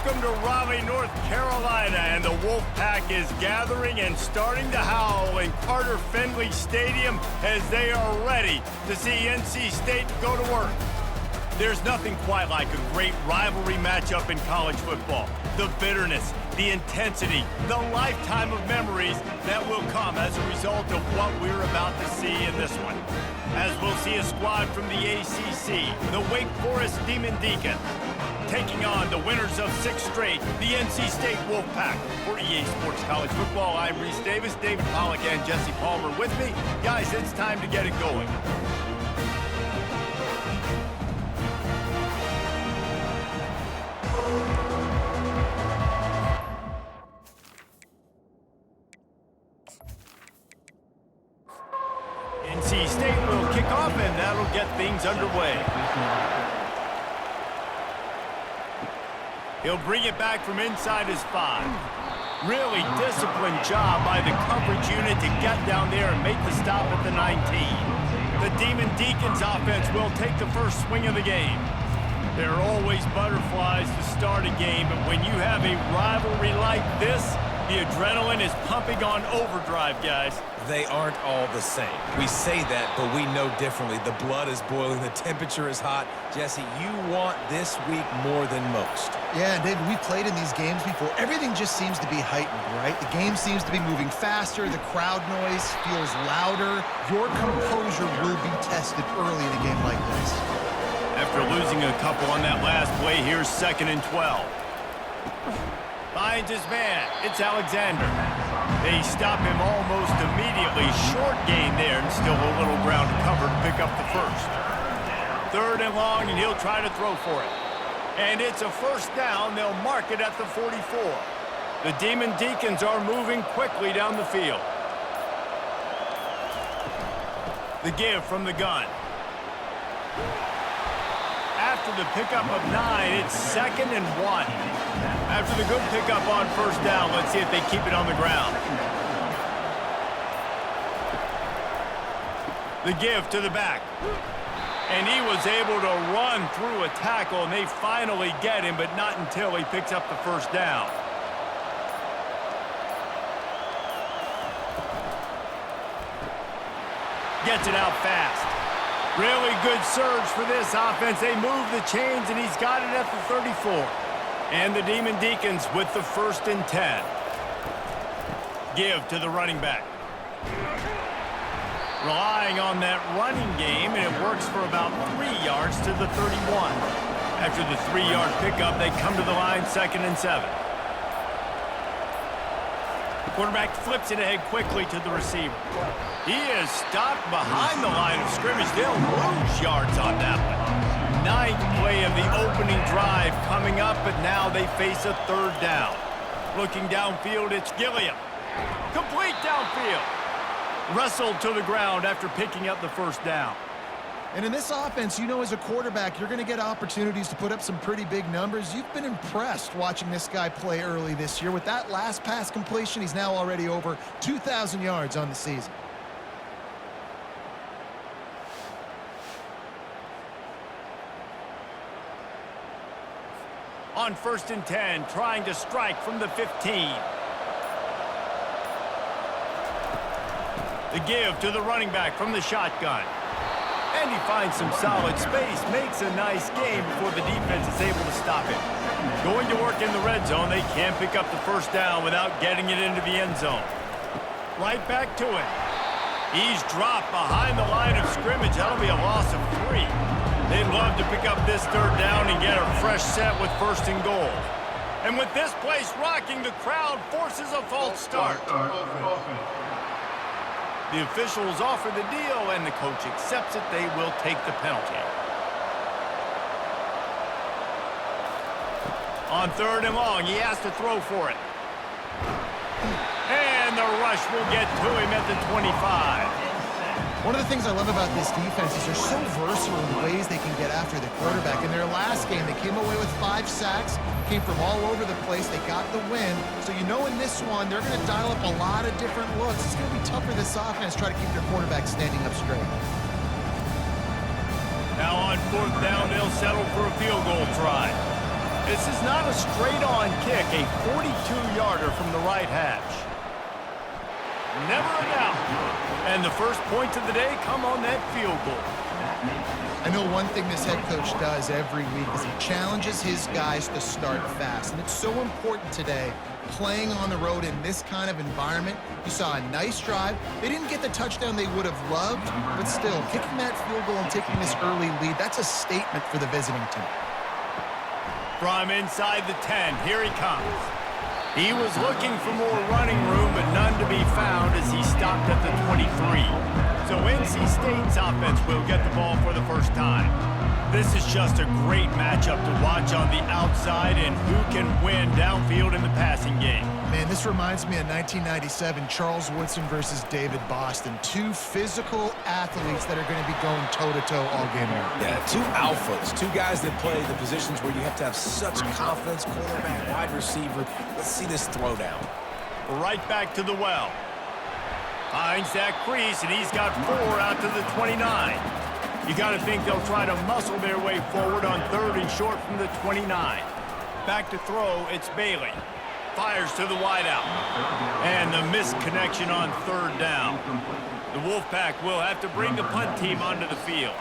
Welcome to Raleigh, North Carolina, and the Wolfpack is gathering and starting to howl in Carter Finley Stadium as they are ready to see NC State go to work. There's nothing quite like a great rivalry matchup in college football. The bitterness, the intensity, the lifetime of memories that will come as a result of what we're about to see in this one. As we'll see a squad from the ACC, the Wake Forest Demon Deacons, taking on the winners of 6 straight, the NC State Wolfpack. For EA Sports College Football, I'm Reese Davis, David Pollack, and Jesse Palmer with me. Guys, it's time to get it going. NC State will kick off, and that'll get things underway. He'll bring it back from inside his 5. Really disciplined job by the coverage unit to get down there and make the stop at the 19. The Demon Deacons offense will take the first swing of the game. There are always butterflies to start a game, but when you have a rivalry like this, the adrenaline is pumping on overdrive, guys. They aren't all the same. We say that, but we know differently. The blood is boiling, the temperature is hot. Jesse, you want this week more than most. Yeah, David, we've played in these games before. Everything just seems to be heightened, right? The game seems to be moving faster. The crowd noise feels louder. Your composure will be tested early in a game like this. After losing a couple on that last play, here's 2nd and 12. Finds his man. It's Alexander. They stop him almost immediately. Short gain there, and still a little ground to cover to pick up the first. 3rd and long, and he'll try to throw for it. And it's a first down. They'll mark it at the 44. The Demon Deacons are moving quickly down the field. The give from the gun. After the pickup of 9, it's 2nd and 1. After the good pickup on first down, let's see if they keep it on the ground. The give to the back. And he was able to run through a tackle, and they finally get him, but not until he picks up the first down. Gets it out fast. Really good surge for this offense. They move the chains, and he's got it at the 34. And the Demon Deacons with the 1st and 10. Give to the running back. Relying on that running game, and it works for about 3 yards to the 31. After the 3-yard pickup, they come to the line 2nd and 7. Quarterback flips it ahead quickly to the receiver. He is stopped behind the line of scrimmage. They'll lose yards on that one. 9th play of the opening drive coming up, but now they face a 3rd down. Looking downfield, it's Gilliam. Complete downfield. Wrestled to the ground after picking up the first down. And in this offense, you know, as a quarterback, you're going to get opportunities to put up some pretty big numbers. You've been impressed watching this guy play early this year. With that last pass completion, he's now already over 2,000 yards on the season. On 1st and 10, trying to strike from the 15. The give to the running back from the shotgun. And he finds some solid space, makes a nice game before the defense is able to stop him. Going to work in the red zone, they can't pick up the first down without getting it into the end zone. Right back to it. He's dropped behind the line of scrimmage. That'll be a loss of 3. They'd love to pick up this 3rd down and get a fresh set with 1st and goal. And with this place rocking, the crowd forces a false start. The officials offer the deal, and the coach accepts it. They will take the penalty. On 3rd and long, he has to throw for it. And the rush will get to him at the 25. One of the things I love about this defense is they're so versatile in the ways they can get after the quarterback. In their last game, they came away with 5 sacks, came from all over the place. They got the win. So you know in this one, they're going to dial up a lot of different looks. It's going to be tough for this offense to try to keep their quarterback standing up straight. Now on 4th down, they'll settle for a field goal try. This is not a straight-on kick, a 42-yarder from the right hash. Never a doubt. And the first points of the day come on that field goal. I know one thing this head coach does every week is he challenges his guys to start fast. And it's so important today, playing on the road in this kind of environment. You saw a nice drive. They didn't get the touchdown they would have loved, but still, kicking that field goal and taking this early lead, that's a statement for the visiting team. From inside the 10, here he comes. He was looking for more running room, but none to be found as he stopped at the 23. So NC State's offense will get the ball for the first time. This is just a great matchup to watch on the outside and who can win downfield in the passing game. Man, this reminds me of 1997, Charles Woodson versus David Boston. Two physical athletes that are going to be going toe-to-toe all game long. Yeah, two alphas, two guys that play the positions where you have to have such confidence, quarterback, wide receiver. Let's see this throwdown. Right back to the well. Finds that crease, and he's got 4 out to the 29. You got to think they'll try to muscle their way forward on 3rd and short from the 29. Back to throw, it's Bailey. Fires to the wideout. And the missed connection on 3rd down. The Wolfpack will have to bring the punt team onto the field.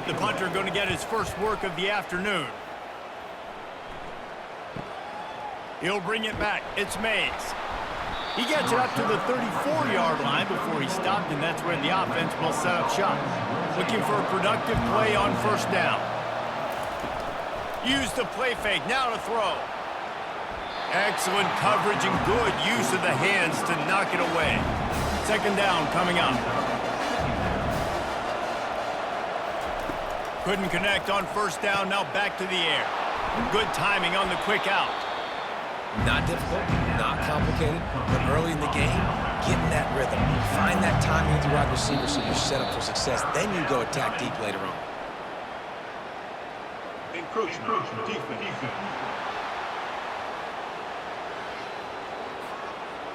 The punter going to get his first work of the afternoon. He'll bring it back. It's Mays. He gets it up to the 34-yard line before he stopped, and that's where the offense will set up shop. Looking for a productive play on 1st down. Use the play fake, now to throw. Excellent coverage and good use of the hands to knock it away. 2nd down coming up. Couldn't connect on 1st down, now back to the air. Good timing on the quick out. Not difficult, not complicated, but early in the game, getting that rhythm. Find that timing with your wide receiver so you're set up for success. Then you go attack deep later on. Encroachment, defense.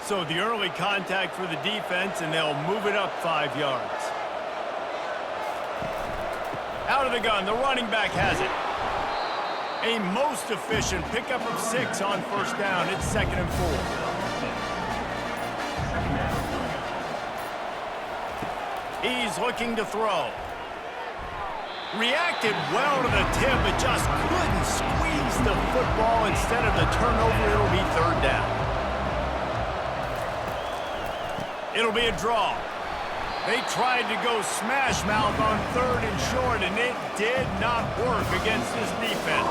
So the early contact for the defense, and they'll move it up 5 yards. Out of the gun, the running back has it. A most efficient pickup of 6 on 1st down. It's 2nd and 4. He's looking to throw. Reacted well to the tip, but just couldn't squeeze the football. Instead of the turnover, it'll be 3rd down. It'll be a draw. They tried to go smash mouth on 3rd and short, and it did not work against this defense.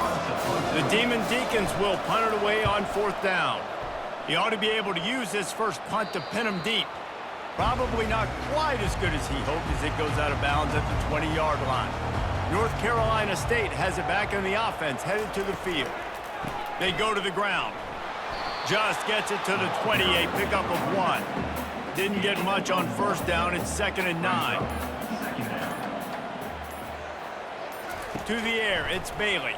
The Deacons will punt it away on 4th down. He ought to be able to use this first punt to pin him deep. Probably not quite as good as he hoped as it goes out of bounds at the 20-yard line. North Carolina State has it back in the offense, headed to the field. They go to the ground. Just gets it to the 20, a pickup of 1. Didn't get much on 1st down. It's 2nd and 9. To the air, it's Bailey.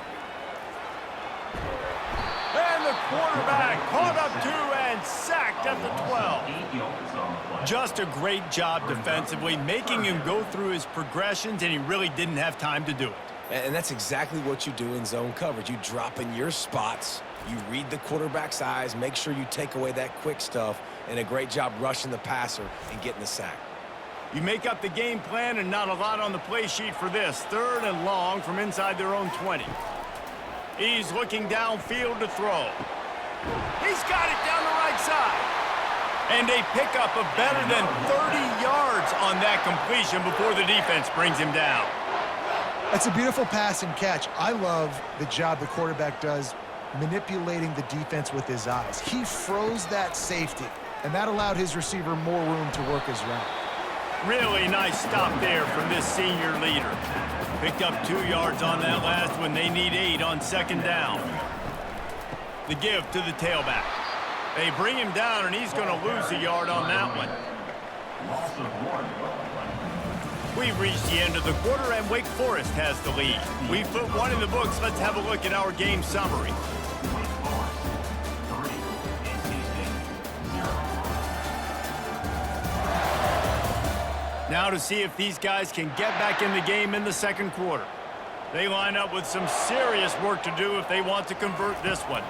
And the quarterback caught up 2 and sacked at the 12. Just a great job defensively, making him go through his progressions, and he really didn't have time to do it. And that's exactly what you do in zone coverage. You drop in your spots, you read the quarterback's eyes, make sure you take away that quick stuff, and a great job rushing the passer and getting the sack. You make up the game plan, and not a lot on the play sheet for this. 3rd and long from inside their own 20. He's looking downfield to throw. He's got it down the right side. And a pickup of better than 30 yards on that completion before the defense brings him down. That's a beautiful pass and catch. I love the job the quarterback does manipulating the defense with his eyes. He froze that safety, and that allowed his receiver more room to work his route. Really nice stop there from this senior leader. Picked up 2 yards on that last one. They need 8 on 2nd down. The give to the tailback. They bring him down, and he's going to lose a yard on that one. We've reached the end of the quarter, and Wake Forest has the lead. We've put 1 in the books. Let's have a look at our game summary. Now to see if these guys can get back in the game in the 2nd quarter. They line up with some serious work to do if they want to convert this one.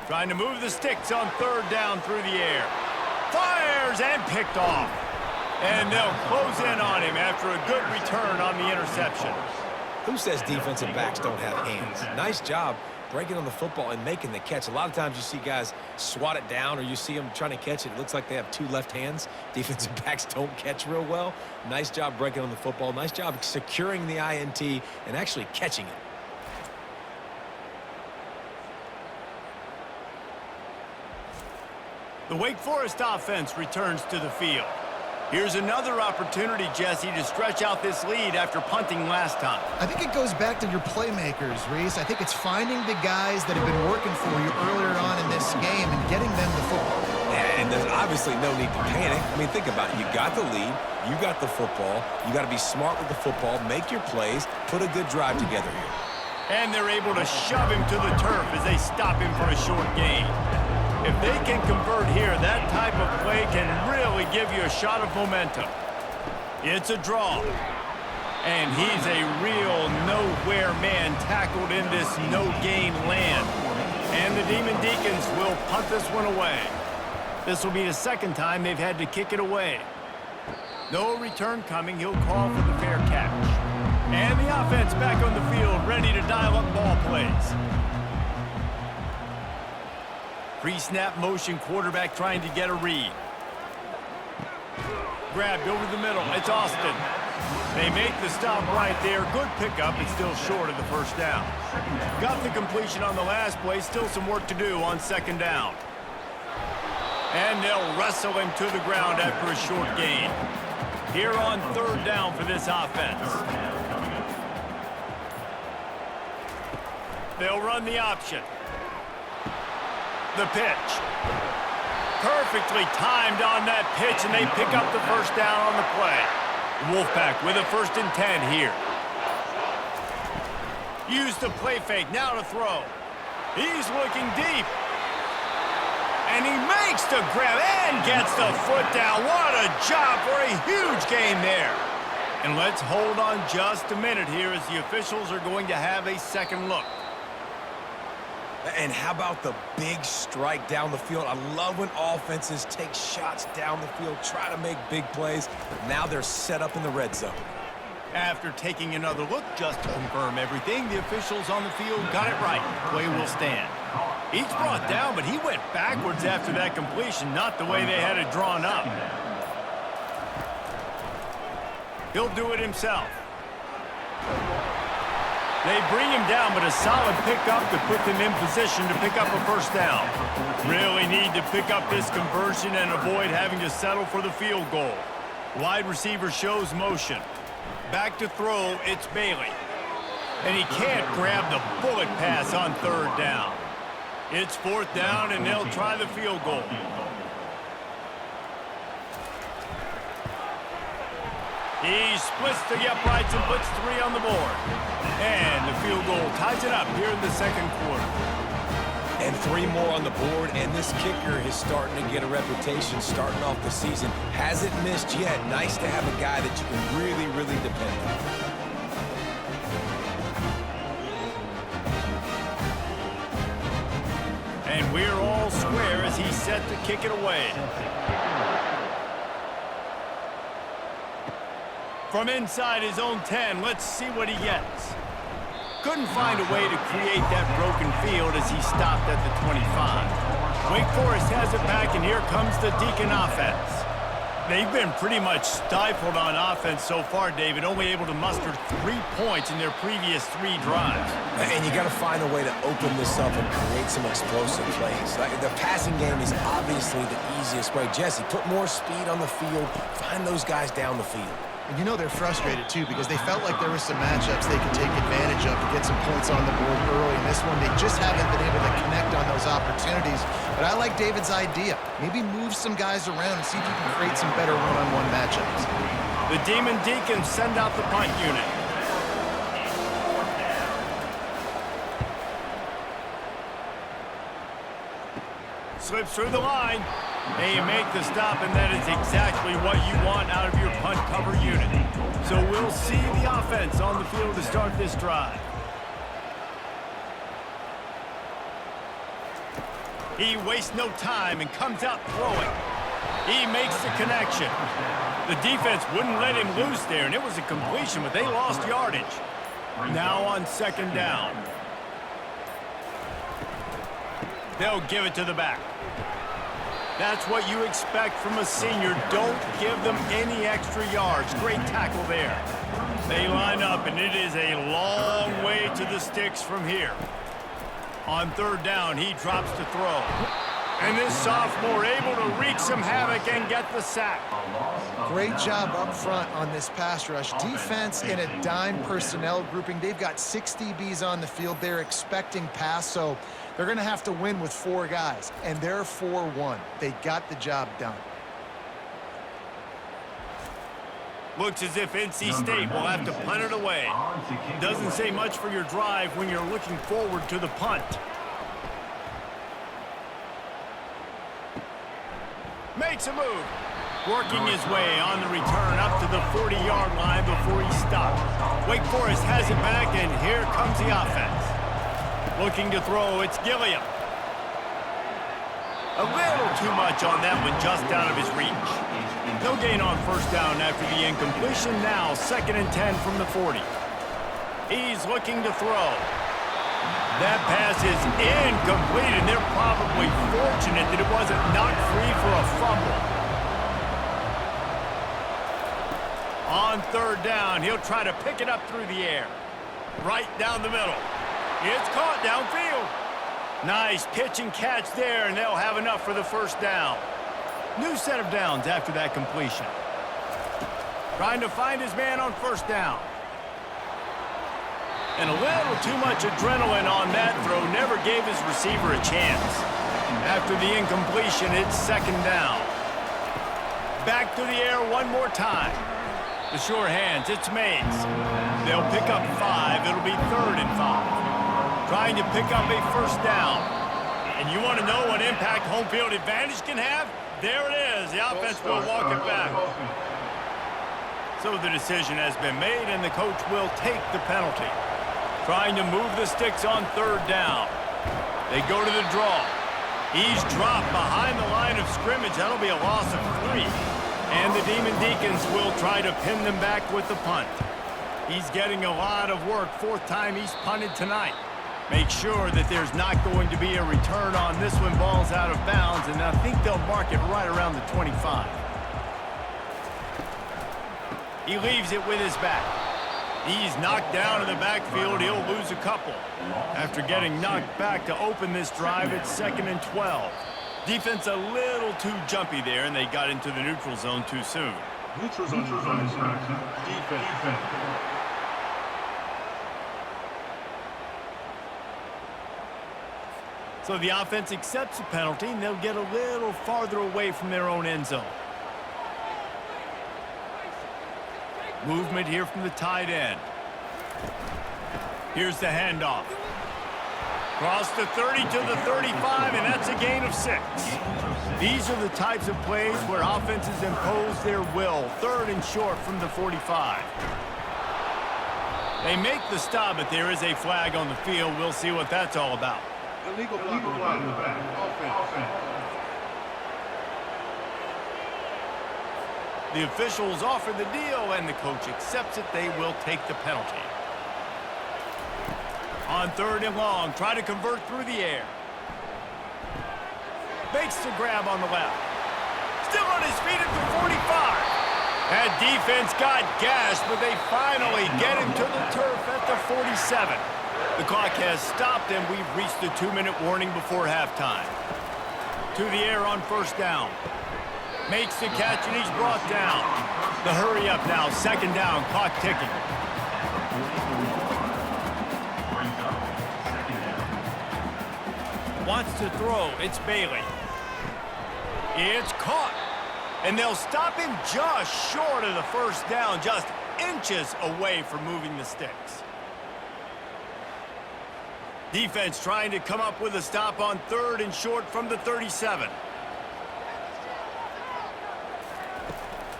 Trying to move the sticks on third down through the air. Fires and picked off. And they'll close in on him after a good return on the interception. Who says defensive backs don't have hands? Nice job breaking on the football and making the catch. A lot of times you see guys swat it down or you see them trying to catch it. It looks like they have two left hands. Defensive backs don't catch real well. Nice job breaking on the football. Nice job securing the INT and actually catching it. The Wake Forest offense returns to the field. Here's another opportunity, Jesse, to stretch out this lead after punting last time. I think it goes back to your playmakers, Reese. I think it's finding the guys that have been working for you earlier on in this game and getting them the football. And there's obviously no need to panic. I mean, think about it. You got the lead. You got the football. You got to be smart with the football. Make your plays. Put a good drive together here. And they're able to shove him to the turf as they stop him for a short gain. If they can convert here, that type of play can really give you a shot of momentum. It's a draw. And he's a real nowhere man tackled in this no-gain land. And the Demon Deacons will punt this one away. This will be the second time they've had to kick it away. No return coming. He'll call for the fair catch. And the offense back on the field, ready to dial up ball plays. Pre-snap motion, quarterback trying to get a read. Grabbed over the middle. It's Austin. They make the stop right there. Good pickup, but still short of the first down. Got the completion on the last play. Still some work to do on second down. And they'll wrestle him to the ground after a short gain. Here on third down for this offense. They'll run the option. The pitch. Perfectly timed on that pitch, and they pick up the first down on the play. Wolfpack with a 1st and 10 here. Use the play fake, now to throw. He's looking deep. And he makes the grab and gets the foot down. What a job for a huge gain there. And let's hold on just a minute here as the officials are going to have a second look. And how about the big strike down the field? I love when offenses take shots down the field, try to make big plays. Now they're set up in the red zone. After taking another look just to confirm everything, the officials on the field got it right. Play will stand. Each brought down, but he went backwards after that completion, not the way they had it drawn up. He'll do it himself. They bring him down, but a solid pickup to put them in position to pick up a first down. Really need to pick up this conversion and avoid having to settle for the field goal. Wide receiver shows motion. Back to throw, it's Bailey. And he can't grab the bullet pass on third down. It's fourth down, and they'll try the field goal. He splits the uprights and puts 3 on the board. And the field goal ties it up here in the second quarter. And 3 more on the board, and this kicker is starting to get a reputation starting off the season. Hasn't missed yet. Nice to have a guy that you can really, really depend on. And we're all square as he's set to kick it away. From inside his own 10, let's see what he gets. Couldn't find a way to create that broken field as he stopped at the 25. Wake Forest has it back, and here comes the Deacon offense. They've been pretty much stifled on offense so far, David, only able to muster 3 points in their previous 3 drives. And you got to find a way to open this up and create some explosive plays. The passing game is obviously the easiest way. Jesse, put more speed on the field. Find those guys down the field. And you know they're frustrated, too, because they felt like there were some matchups they could take advantage of to get some points on the board early. In this one, they just haven't been able to connect on those opportunities. But I like David's idea. Maybe move some guys around and see if you can create some better one-on-one matchups. The Demon Deacons send out the punt unit. Slips through the line. They make the stop, and that is exactly what you want out of your punt cover unit. So we'll see the offense on the field to start this drive. He wastes no time and comes out throwing. He makes the connection. The defense wouldn't let him loose there, and it was a completion, but they lost yardage. Now on second down. They'll give it to the back. That's what you expect from a senior. Don't give them any extra yards. Great tackle there. They line up, and it is a long way to the sticks from here. On third down, he drops to throw. And this sophomore able to wreak some havoc and get the sack. Great job up front on this pass rush. Defense in a dime personnel grouping. They've got 6 DBs on the field. They're expecting pass, so they're going to have to win with 4 guys. And they're 4-1. They got the job done. Looks as if NC State will have to punt it away. Doesn't say much for your drive when you're looking forward to the punt. Makes a move. Working his way on the return up to the 40-yard line before he stops. Wake Forest has it back, and here comes the offense. Looking to throw, it's Gilliam. A little too much on that one, just out of his reach. No gain on first down after the incompletion. Now 2nd and 10 from the 40. He's looking to throw. That pass is incomplete, and they're probably fortunate that it wasn't knocked free for a fumble. On third down, he'll try to pick it up through the air. Right down the middle. It's caught downfield. Nice pitch and catch there, and they'll have enough for the first down. New set of downs after that completion. Trying to find his man on first down. And a little too much adrenaline on that throw. Never gave his receiver a chance. After the incompletion, it's 2nd down. Back to the air one more time. The sure hands, it's Mays. They'll pick up 5. It'll be 3rd and 5. Trying to pick up a first down. And you want to know what impact home field advantage can have? There it is. The offense will walk it back. So the decision has been made, and the coach will take the penalty. Trying to move the sticks on 3rd down. They go to the draw. He's dropped behind the line of scrimmage. That'll be a loss of 3. And the Demon Deacons will try to pin them back with the punt. He's getting a lot of work. 4th time he's punted tonight. Make sure that there's not going to be a return on this one. Ball's out of bounds, and I think they'll mark it right around the 25. He leaves it with his back. He's knocked down in the backfield. He'll lose a couple. After getting knocked back to open this drive, it's 2nd and 12. Defense a little too jumpy there, and they got into the neutral zone too soon. Neutral zone defense. So the offense accepts the penalty, and they'll get a little farther away from their own end zone. Movement here from the tight end. Here's the handoff. Cross the 30 to the 35, and that's a gain of 6. These are the types of plays where offenses impose their will. 3rd and short from the 45. They make the stop, but there is a flag on the field. We'll see what that's all about. Illegal block in the back. Offense. The officials offer the deal, and the coach accepts it. They will take the penalty. On 3rd and long, try to convert through the air. Makes the grab on the left. Still on his feet at the 45. That defense got gashed, but they finally get him to the turf at the 47. The clock has stopped, and we've reached the 2-minute warning before halftime. To the air on first down. Makes the catch, and he's brought down. The hurry up now, 2nd down, clock ticking. Wants to throw, it's Bailey. It's caught. And they'll stop him just short of the first down, just inches away from moving the sticks. Defense trying to come up with a stop on 3rd and short from the 37.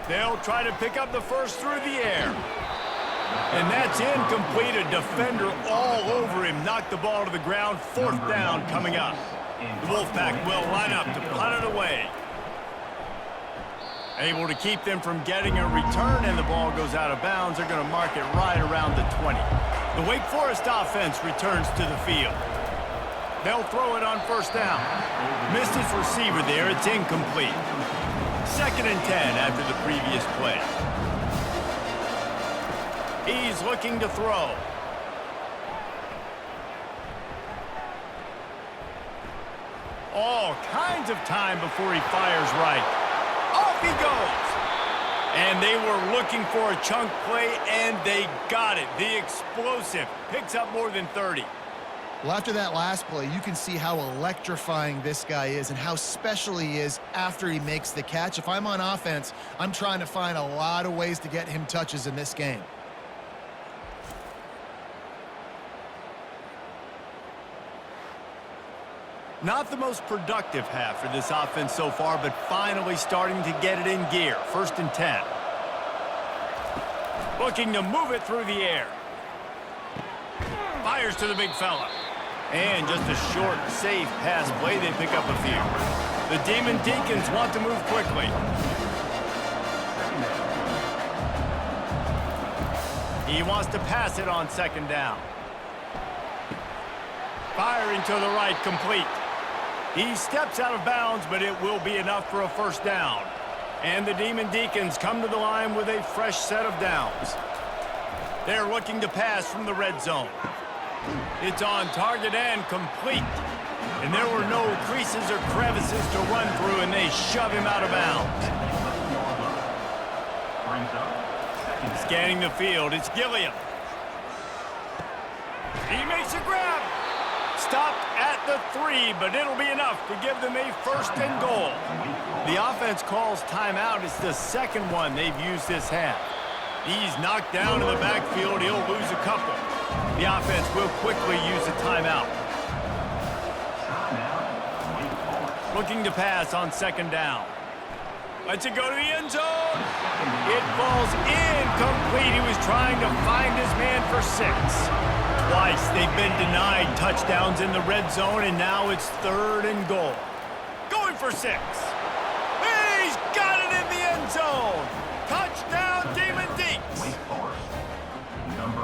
They'll try to pick up the first through the air. And that's incomplete. A defender all over him. Knocked the ball to the ground. Fourth down coming up. The Wolfpack will line up to punt it away. Able to keep them from getting a return, and the ball goes out of bounds. They're going to mark it right around the 20. The Wake Forest offense returns to the field. They'll throw it on first down. Missed his receiver there. It's incomplete. 2nd and 10 after the previous play. He's looking to throw. All kinds of time before he fires right. Off he goes. And they were looking for a chunk play, and they got it. The explosive picks up more than 30. Well, after that last play, you can see how electrifying this guy is and how special he is after he makes the catch. If I'm on offense, I'm trying to find a lot of ways to get him touches in this game. Not the most productive half for this offense so far, but finally starting to get it in gear. 1st and 10. Looking to move it through the air. Fires to the big fella. And just a short, safe pass play. They pick up a few. The Deacons want to move quickly. He wants to pass it on 2nd down. Firing to the right, complete. He steps out of bounds, but it will be enough for a first down. And the Deacons come to the line with a fresh set of downs. They're looking to pass from the red zone. It's on target and complete. And there were no creases or crevices to run through, and they shove him out of bounds. Scanning the field, it's Gilliam. He makes a grab. Stopped at the 3, but it'll be enough to give them a 1st and goal. The offense calls timeout. It's the 2nd one they've used this half. He's knocked down in the backfield. He'll lose a couple. The offense will quickly use a timeout. Looking to pass on 2nd down. Lets it go to the end zone. It falls incomplete. He was trying to find his man for 6. Twice they've been denied touchdowns in the red zone, and now it's 3rd and goal. Going for 6. He's got it in the end zone. Touchdown, Deacons.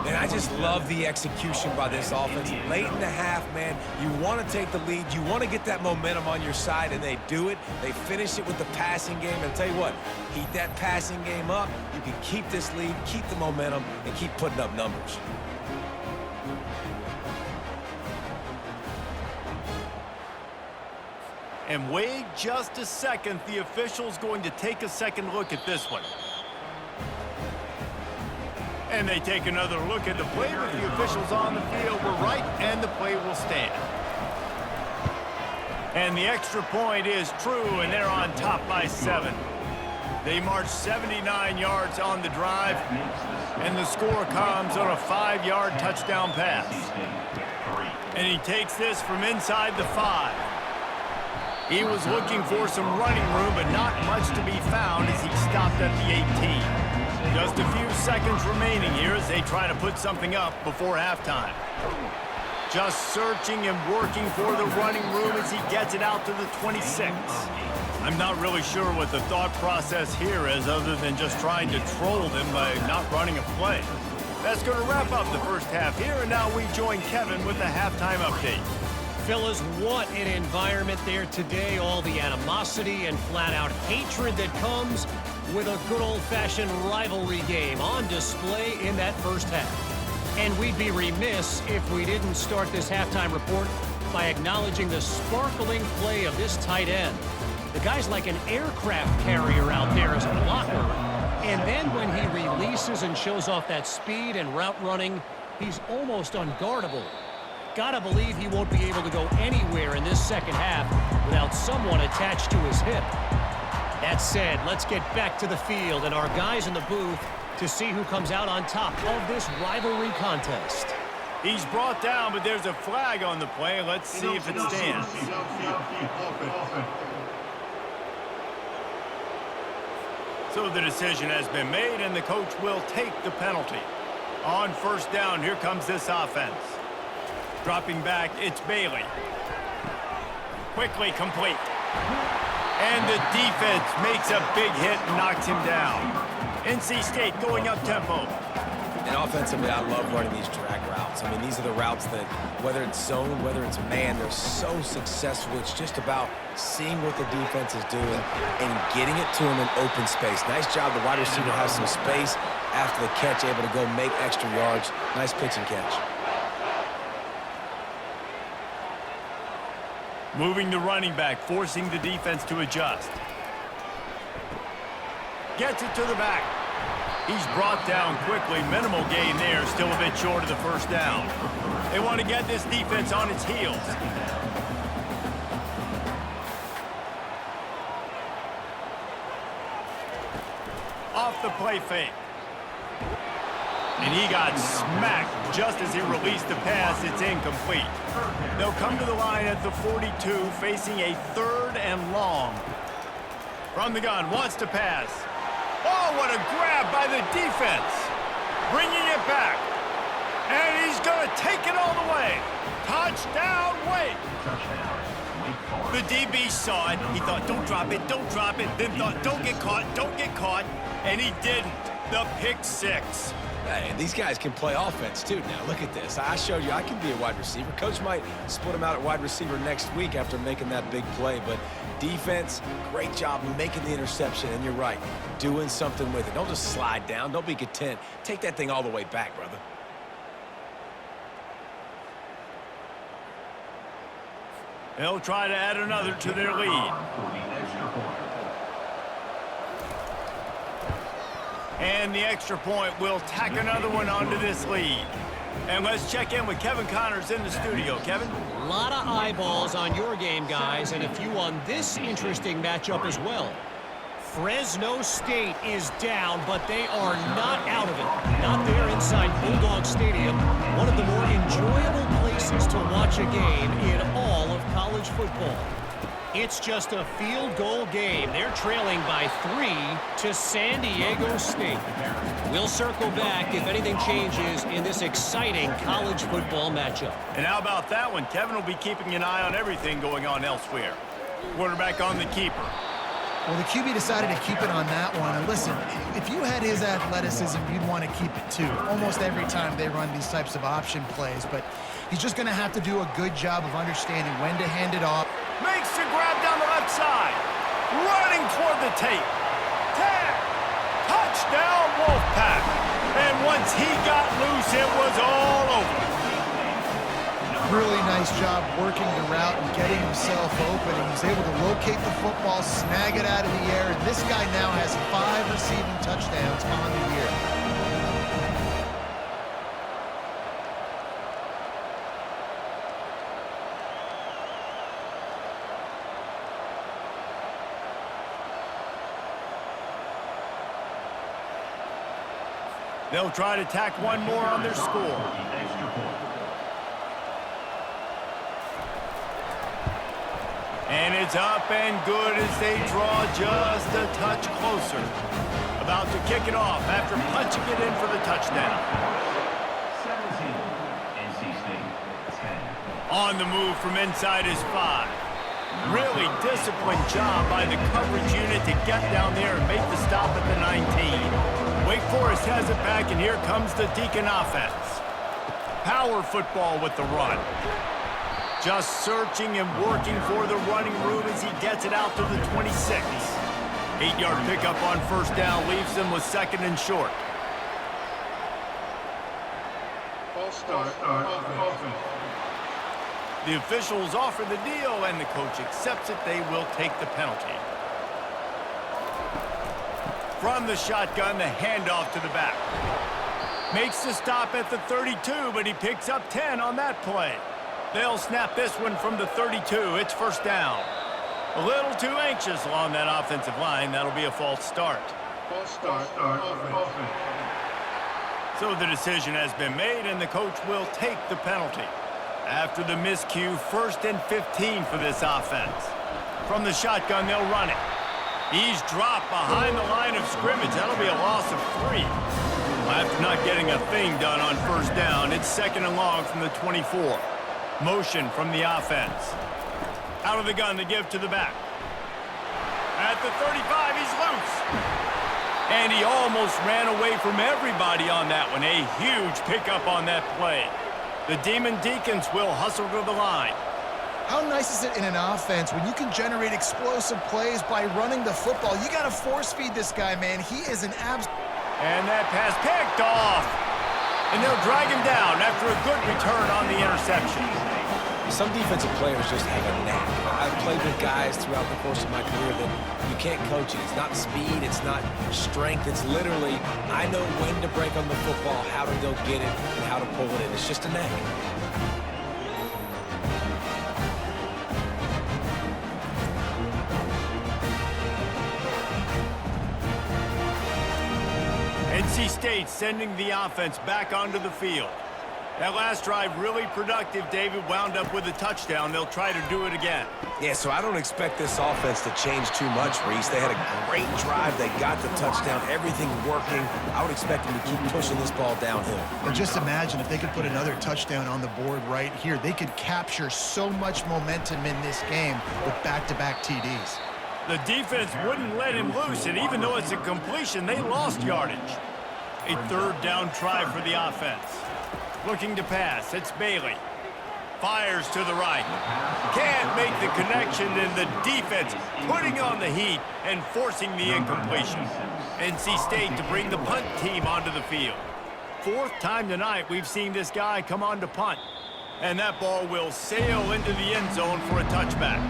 Man, I just love the execution by this offense. Late in the half, man, you want to take the lead. You want to get that momentum on your side, and they do it. They finish it with the passing game. And I'll tell you what, keep that passing game up. You can keep this lead, keep the momentum, and keep putting up numbers. And wait just a second. The official's going to take a second look at this one. And they take another look at the play with the officials on the field. We're right, and the play will stand. And the extra point is true, and they're on top by 7. They march 79 yards on the drive, and the score comes on a 5-yard touchdown pass. And he takes this from inside the 5. He was looking for some running room, but not much to be found as he stopped at the 18. Just a few seconds remaining here as they try to put something up before halftime. Just searching and working for the running room as he gets it out to the 26. I'm not really sure what the thought process here is other than just trying to troll them by not running a play. That's going to wrap up the first half here, and now we join Kevin with the halftime update. Fellas, what an environment there today. All the animosity and flat-out hatred that comes with a good old-fashioned rivalry game on display in that first half. And we'd be remiss if we didn't start this halftime report by acknowledging the sparkling play of this tight end. The guy's like an aircraft carrier out there as a blocker. And then when he releases and shows off that speed and route running, he's almost unguardable. Gotta believe he won't be able to go anywhere in this second half without someone attached to his hip. That said, let's get back to the field and our guys in the booth to see who comes out on top of this rivalry contest. He's brought down, but there's a flag on the play. Let's see if it stands. So the decision has been made, and the coach will take the penalty. On first down, here comes this offense. Dropping back, it's Bailey. Quickly complete. And the defense makes a big hit and knocks him down. NC State going up tempo. And offensively, I love running these drag routes. I mean, these are the routes that, whether it's zone, whether it's man, they're so successful. It's just about seeing what the defense is doing and getting it to them in open space. Nice job. The wide receiver has some space after the catch, able to go make extra yards. Nice pitch and catch. Moving the running back, forcing the defense to adjust. Gets it to the back. He's brought down quickly. Minimal gain there, still a bit short of the first down. They want to get this defense on its heels. Off the play fake. And he got smacked just as he released the pass. It's incomplete. They'll come to the line at the 42, facing a 3rd and long. From the gun, wants to pass. Oh, what a grab by the defense. Bringing it back. And he's going to take it all the way. Touchdown, Wake. The DB saw it. He thought, don't drop it, don't drop it. Then thought, don't get caught, don't get caught. And he didn't. The pick 6. Hey, and these guys can play offense, too. Now, look at this. I showed you I can be a wide receiver. Coach might split him out at wide receiver next week after making that big play. But defense, great job making the interception. And you're right, doing something with it. Don't just slide down. Don't be content. Take that thing all the way back, brother. They'll try to add another to their lead. And the extra point will tack another one onto this lead. And let's check in with Kevin Connors in the studio. Kevin? A lot of eyeballs on your game, guys, and a few on this interesting matchup as well. Fresno State is down, but they are not out of it. Not there inside Bulldog Stadium, one of the more enjoyable places to watch a game in all of college football. It's just a field goal game. They're trailing by 3 to San Diego State. We'll circle back if anything changes in this exciting college football matchup. And how about that one? Kevin will be keeping an eye on everything going on elsewhere. Quarterback on the keeper. Well, the QB decided to keep it on that one. And listen, if you had his athleticism, you'd want to keep it too. Almost every time they run these types of option plays. But he's just going to have to do a good job of understanding when to hand it off. Makes the grab down the left side. Running toward the tape. Tag. Touchdown, Wolfpack. And once he got loose, it was all over. Really nice job working the route and getting himself open. And he's able to locate the football, snag it out of the air. And this guy now has 5 receiving touchdowns on the year. They'll try to tack one more on their score. And it's up and good as they draw just a touch closer. About to kick it off after punching it in for the touchdown. 17, NC State, 10. On the move from inside his 5. Really disciplined job by the coverage unit to get down there and make the stop at the 19. Wake Forest has it back, and here comes the Deacon offense. Power football with the run. Just searching and working for the running room as he gets it out to the 26. 8-yard pickup on first down leaves them with 2nd and short. False start, offense. The officials offer the deal, and the coach accepts it. They will take the penalty. From the shotgun, the handoff to the back. Makes the stop at the 32, but he picks up 10 on that play. They'll snap this one from the 32. It's first down. A little too anxious along that offensive line. That'll be a false start. False start, offense. So the decision has been made, and the coach will take the penalty. After the miscue, 1st and 15 for this offense. From the shotgun, they'll run it. He's dropped behind the line of scrimmage. That'll be a loss of 3. After not getting a thing done on first down, it's 2nd and long from the 24. Motion from the offense. Out of the gun to give to the back. At the 35, he's loose. And he almost ran away from everybody on that one. A huge pickup on that play. The Deacons will hustle to the line. How nice is it in an offense when you can generate explosive plays by running the football? You got to force feed this guy, man. He is an And that pass picked off. And they'll drag him down after a good return on the interception. Some defensive players just have a knack. I've played with guys throughout the course of my career that you can't coach it. It's not speed, it's not strength. It's literally, I know when to break on the football, how to go get it, and how to pull it in. It's just a knack. NC State sending the offense back onto the field. That last drive really productive. David wound up with a touchdown. They'll try to do it again. Yeah, so I don't expect this offense to change too much, Reese. They had a great drive. They got the touchdown. Everything working. I would expect them to keep pushing this ball downhill. And just imagine if they could put another touchdown on the board right here. They could capture so much momentum in this game with back-to-back TDs. The defense wouldn't let him loose, and even though it's a completion, they lost yardage. A 3rd down try for the offense. Looking to pass, it's Bailey. Fires to the right. Can't make the connection, and the defense putting on the heat and forcing the incompletion. NC State to bring the punt team onto the field. 4th time tonight we've seen this guy come on to punt. And that ball will sail into the end zone for a touchback.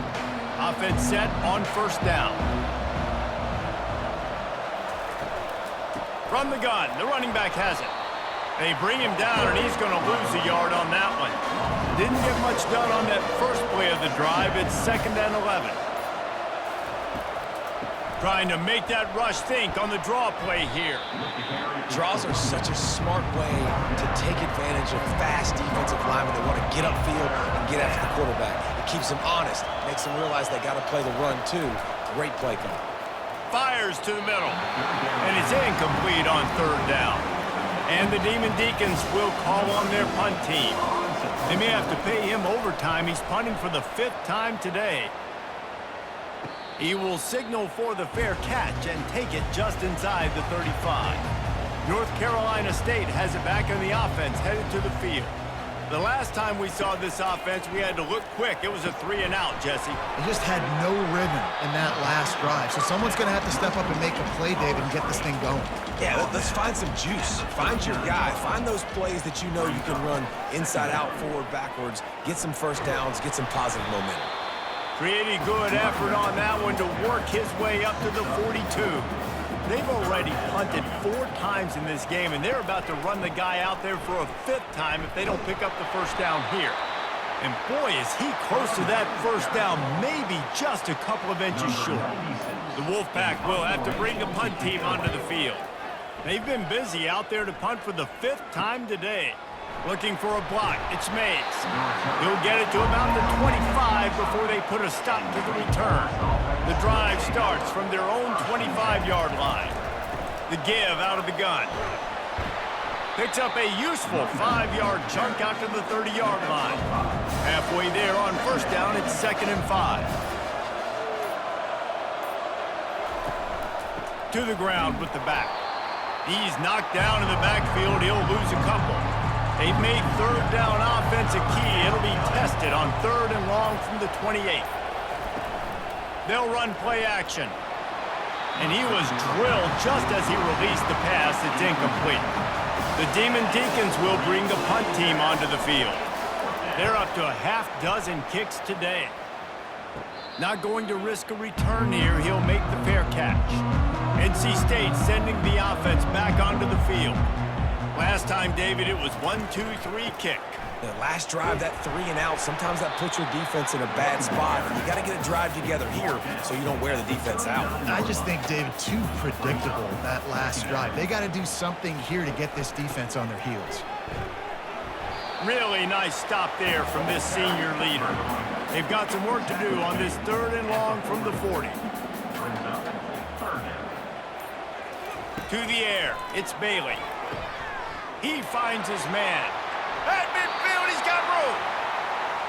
Offense set on 1st down. From the gun, the running back has it. They bring him down, and he's going to lose a yard on that one. Didn't get much done on that first play of the drive. It's 2nd and 11. Trying to make that rush think on the draw play here. Draws are such a smart way to take advantage of fast defensive linemen that want to get upfield and get after the quarterback. It keeps them honest, makes them realize they got to play the run too. Great play call. Fires to the middle, and it's incomplete on 3rd down. And the Deacons will call on their punt team. They may have to pay him overtime. He's punting for the 5th time today. He will signal for the fair catch and take it just inside the 35. North Carolina State has it back on the offense, headed to the field. The last time we saw this offense, we had to look quick. It was a 3-and-out, Jesse. They just had no rhythm in that last drive. So someone's going to have to step up and make a play, David, and get this thing going. Yeah, let's find some juice. Find your guy. Find those plays that you know you can run inside out, forward, backwards. Get some first downs. Get some positive momentum. Pretty good effort on that one to work his way up to the 42. They've already punted 4 times in this game, and they're about to run the guy out there for a 5th time if they don't pick up the first down here. And boy, is he close to that first down, maybe just a couple of inches short. The Wolfpack will have to bring the punt team onto the field. They've been busy out there to punt for the 5th time today. Looking for a block, it's Mays. He'll get it to about the 25 before they put a stop to the return. The drive starts from their own 25-yard line. The give out of the gun. Picks up a useful 5-yard chunk out to the 30-yard line. Halfway there on 1st down, it's 2nd and 5. To the ground with the back. He's knocked down in the backfield. He'll lose a couple. They've made 3rd down offense a key. It'll be tested on 3rd and long from the 28. They'll run play action. And he was drilled just as he released the pass. It's incomplete. The Deacons will bring the punt team onto the field. They're up to a half-dozen kicks today. Not going to risk a return here. He'll make the fair catch. NC State sending the offense back onto the field. Last time, David, it was 1-2-3 kick. The last drive, that 3-and-out, sometimes that puts your defense in a bad spot. You got to get a drive together here so you don't wear the defense out. I just think, David, too predictable, that last drive. They got to do something here to get this defense on their heels. Really nice stop there from this senior leader. They've got some work to do on this 3rd and long from the 40. To the air, it's Bailey. He finds his man. At midfield, he's got room.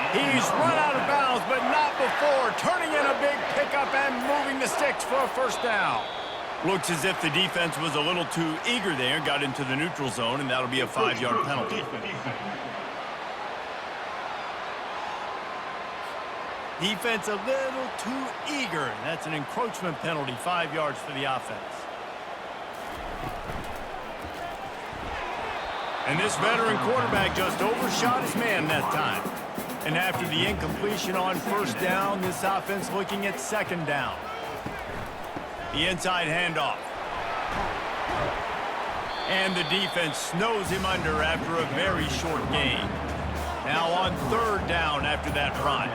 He's run out of bounds, but not before turning in a big pickup and moving the sticks for a first down. Looks as if the defense was a little too eager there, got into the neutral zone, and that'll be a 5-yard penalty. Defense a little too eager, and that's an encroachment penalty, 5 yards for the offense. And this veteran quarterback just overshot his man that time. And after the incompletion on first down, this offense looking at second down. The inside handoff. And the defense snows him under after a very short gain. Now on third down after that run.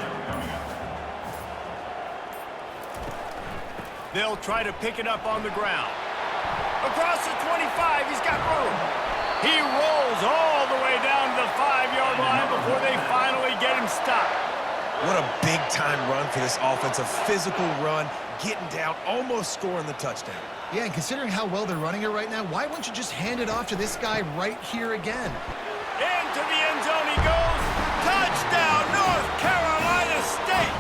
They'll try to pick it up on the ground. Across the 25, he's got room. He rolls all the way down to the 5-yard line before they finally get him stopped. What a big-time run for this offense. A physical run, getting down, almost scoring the touchdown. Yeah, and considering how well they're running it right now, why wouldn't you just hand it off to this guy right here again? Into the end zone he goes. Touchdown, North Carolina State.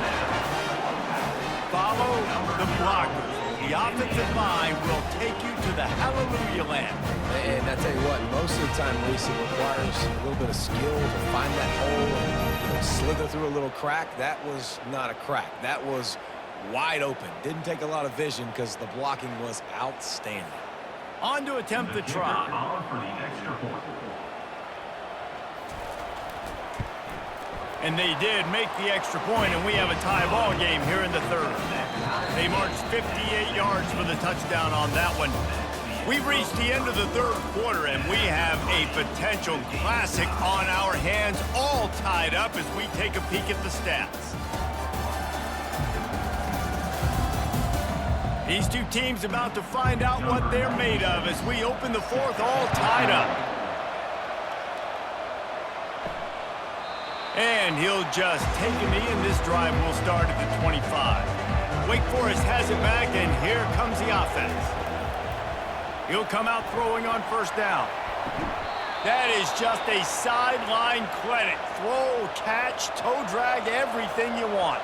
Follow the blockers. The offensive line will take you to the hallelujah land. And I tell you what, most of the time, Reese, it requires a little bit of skill to find that hole and slither through a little crack. That was not a crack. That was wide open. Didn't take a lot of vision because the blocking was outstanding. On to attempt the try. And they did make the extra point, and we have a tie ball game here in the third. They marched 58 yards for the touchdown on that one. We've reached the end of the third quarter, and we have a potential classic on our hands, all tied up as we take a peek at the stats. These two teams about to find out what they're made of as we open the fourth, all tied up. And he'll just take a knee, and this drive will start at the 25. Wake Forest has it back, and here comes the offense. He'll come out throwing on first down. That is just a sideline credit. Throw, catch, toe drag, everything you want.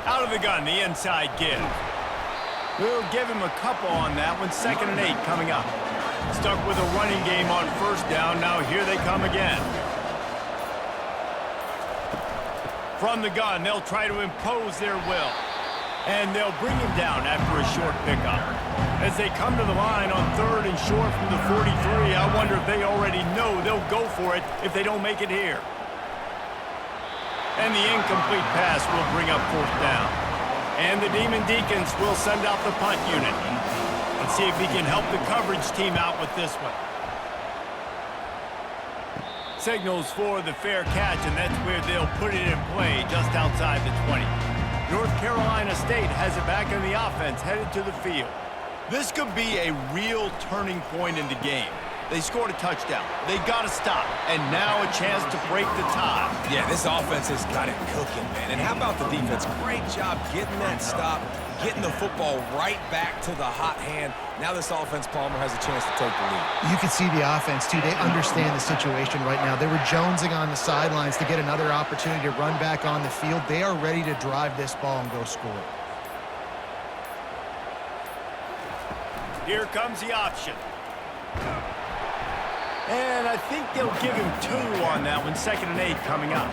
Out of the gun, the inside give. We'll give him a couple on that one. 2nd and 8 coming up. Stuck with a running game on first down. Now here they come again. From the gun, they'll try to impose their will. And they'll bring him down after a short pickup. As they come to the line on 3rd and short from the 43, I wonder if they already know they'll go for it if they don't make it here. And the incomplete pass will bring up 4th down. And the Deacons will send out the punt unit. Let's see if he can help the coverage team out with this one. Signals for the fair catch, and that's where they'll put it in play just outside the 20. North Carolina State has it back in the offense, headed to the field. This could be a real turning point in the game. They scored a touchdown. They got to stop. And now a chance to break the tie. Yeah, this offense has got it cooking, man. And how about the defense? Great job getting that stop, getting the football right back to the hot hand. Now this offense, Palmer, has a chance to take the lead. You can see the offense, too. They understand the situation right now. They were jonesing on the sidelines to get another opportunity to run back on the field. They are ready to drive this ball and go score. Here comes the option. And I think they'll give him 2 on that one. 2nd and 8 coming up.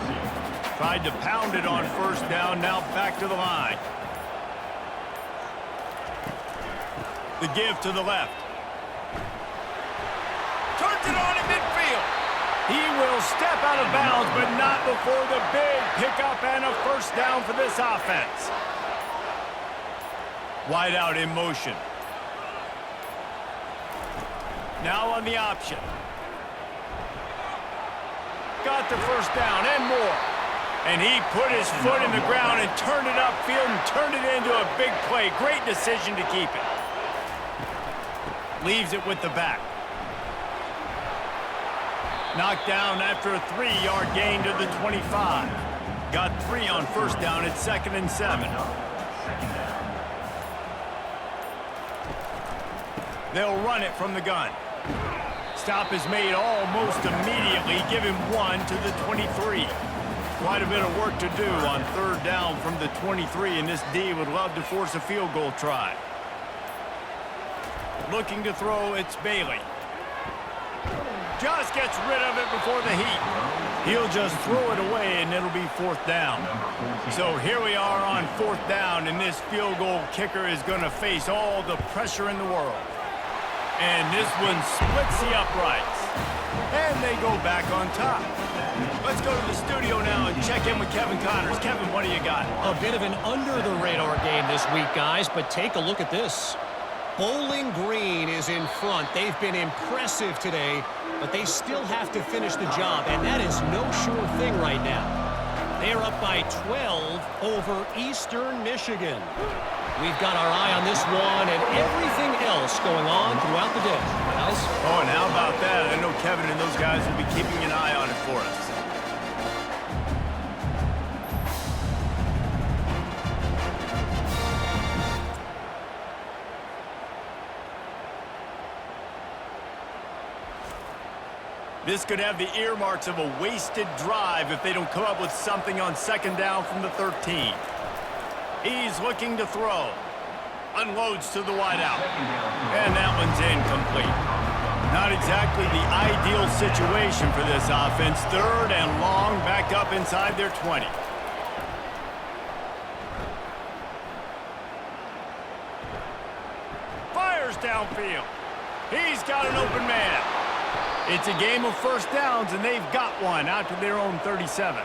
Tried to pound it on first down. Now back to the line. The give to the left. Turns it on in midfield. He will step out of bounds, but not before the big pickup and a first down for this offense. Wide out in motion. Now on the option. Got the first down and more. And he put his foot in the ground and turned it upfield and turned it into a big play. Great decision to keep it. Leaves it with the back. Knocked down after a 3-yard gain to the 25. Got 3 on first down at 2nd and 7. They'll run it from the gun. Stop is made almost immediately. Give him 1 to the 23. Quite a bit of work to do on 3rd down from the 23, and this D would love to force a field goal try. Looking to throw, it's Bailey. Just gets rid of it before the heat. He'll just throw it away, and it'll be 4th down. So here we are on 4th down, and this field goal kicker is going to face all the pressure in the world. And this one splits the uprights. And they go back on top. Let's go to the studio now and check in with Kevin Connors. Kevin, what do you got? A bit of an under-the-radar game this week, guys, but take a look at this. Bowling Green is in front. They've been impressive today, but they still have to finish the job, and that is no sure thing right now. They're up by 12 over Eastern Michigan. We've got our eye on this one and everything else going on throughout the day. Guys? Oh, and how about that? I know Kevin and those guys will be keeping an eye on it for us. This could have the earmarks of a wasted drive if they don't come up with something on 2nd down from the 13. He's looking to throw. Unloads to the wideout. And that one's incomplete. Not exactly the ideal situation for this offense. 3rd and long, back up inside their 20. Fires downfield. He's got an open man. It's a game of 1st downs, and they've got one out to their own 37.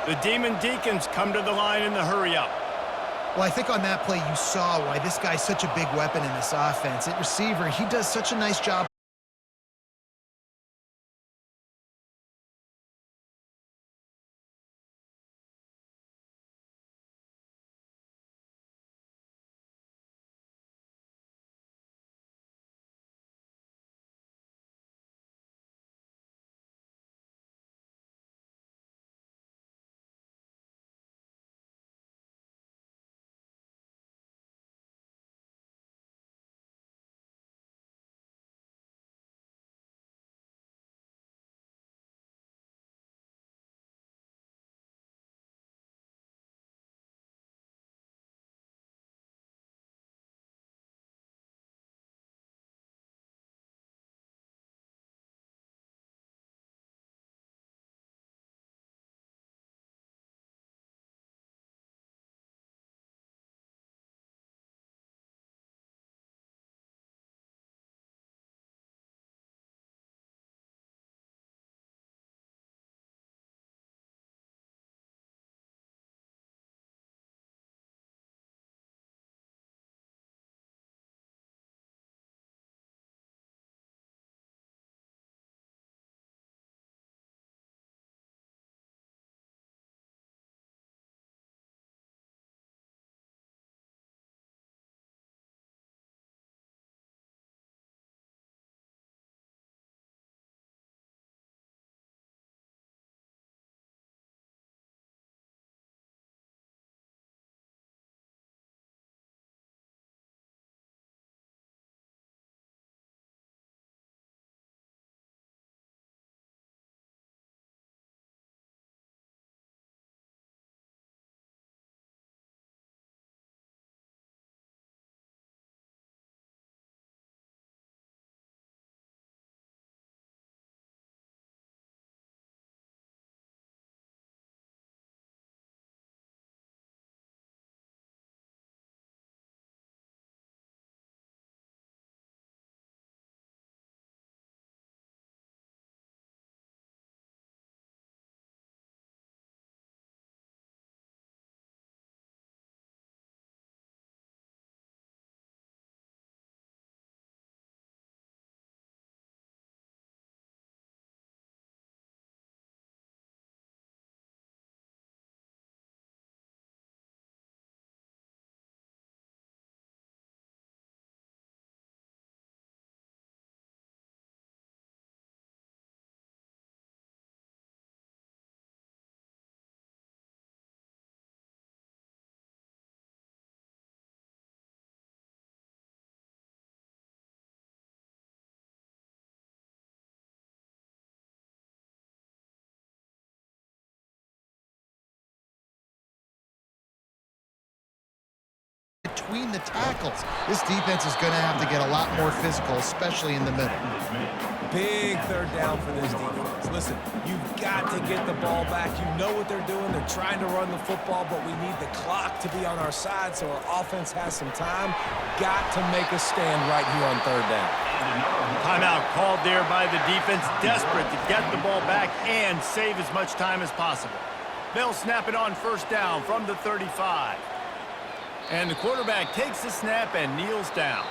The Deacons come to the line in the hurry-up. Well, I think on that play you saw why this guy's such a big weapon in this offense. At receiver, he does such a nice job between the tackles. This defense is going to have to get a lot more physical, especially in the middle. Big third down for this defense. Listen, you've got to get the ball back. You know what they're doing. They're trying to run the football, but we need the clock to be on our side so our offense has some time. Got to make a stand right here on third down. Timeout called there by the defense, desperate to get the ball back and save as much time as possible. They'll snap it on first down from the 35. And the quarterback takes the snap and kneels down.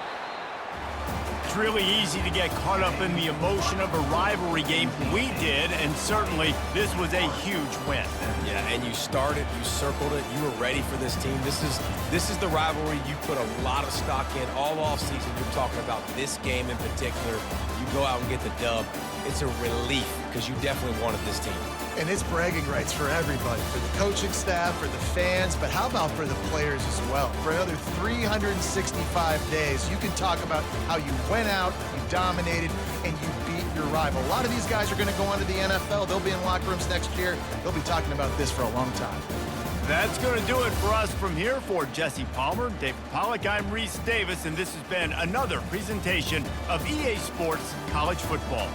It's really easy to get caught up in the emotion of a rivalry game. We did, and certainly this was a huge win. Yeah, and you started, you circled it, you were ready for this team. This is the rivalry you put a lot of stock in all offseason. You're talking about this game in particular. You go out and get the dub. It's a relief because you definitely wanted this team. And it's bragging rights for everybody, for the coaching staff, for the fans, but how about for the players as well? For another 365 days, you can talk about how you went out, you dominated, and you beat your rival. A lot of these guys are going to go on to the NFL. They'll be in locker rooms next year. They'll be talking about this for a long time. That's going to do it for us from here. For Jesse Palmer, David Pollack, I'm Reese Davis, and this has been another presentation of EA Sports College Football.